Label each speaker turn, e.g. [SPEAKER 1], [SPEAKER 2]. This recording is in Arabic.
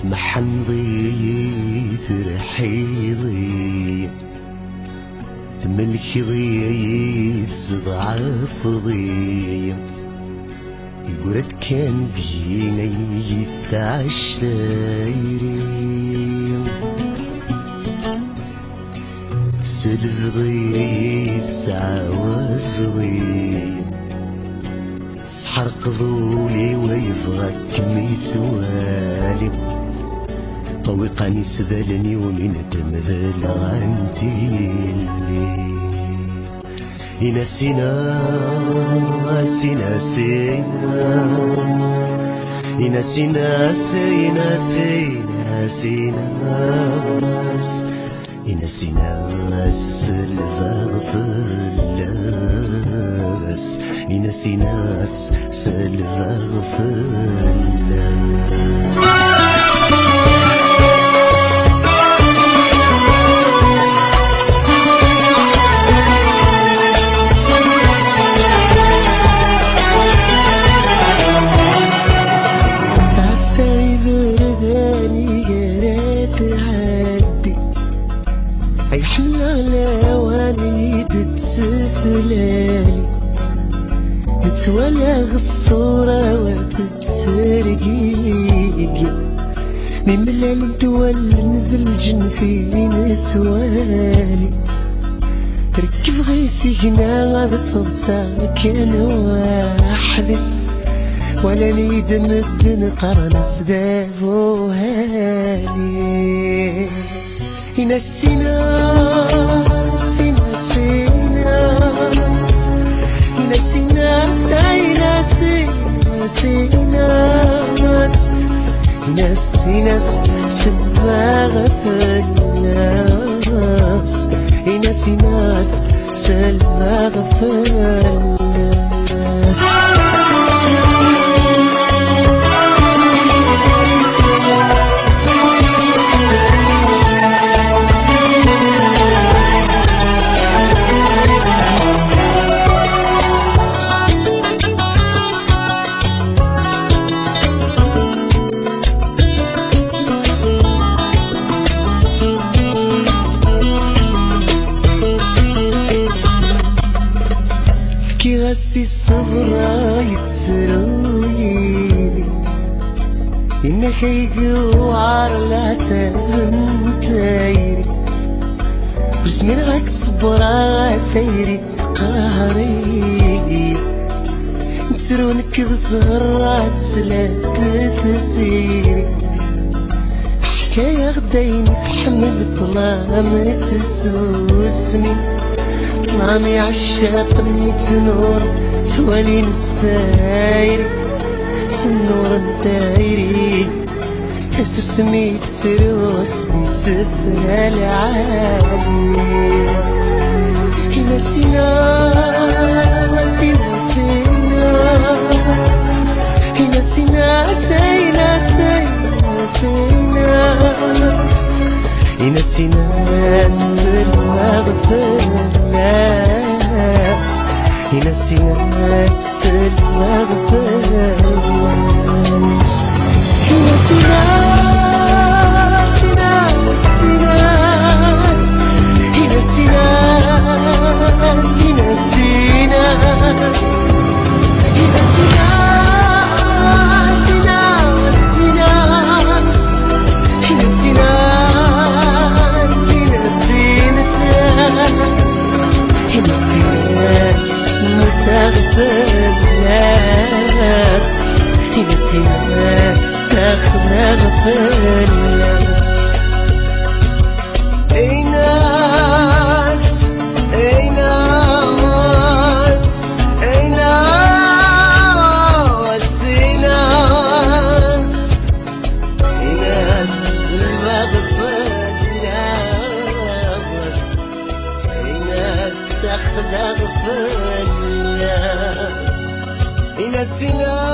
[SPEAKER 1] تمحنضي ترحيضي تملكي ضي تضعف ضي يقولك كان فينا يتعشتيري سلف ضي تسعوز ضي سحرق ضولي ويفغك ميتوالي طوقني سذلني ومن تمذل غنتيلي ينسينا سينا سيناس ينسينا سينا سينا سيناس ينسينا الفغفلاس ينسينا الفغفلاس يحلى واني تتسفلالي نتولغ الصورة وتترقيقي من ملال نتولى نذل جنفي نتوالي ركب غيسي هنا غتنسى كان واحد ولا نيد مدن قرن سدافو هالي ينسينا سينا سيناس ينسينا سينا سينا سيناس ينسينا سباغة الناس ينسينا سباغة الناس غسي الصبرا يتسرويلي إنك يقوار لا تنتايري وزمين غاك صبرا تايري قهري نترونك بصغرات سلات تسيري حكاية غداين تحمل طلام تسوسني طلامي عشاق تنور توالي نستايري سنور نتايري تاسو سميت تروسني سفر العالي ينسينا سينا سيناس ينسينا سينا سينا سيناس ينسينا المغفلات ينسينا المغفلات ينسينا سينا سيناس ينسينا سينا سيناس ينسينا سينا سيناس ينسينا ينسي ناس تخلق في الناس اي ناس اي ناس اي ناس اي ناس اي ناس المغفر الناس اي ناس تخلق في الناس ينسينا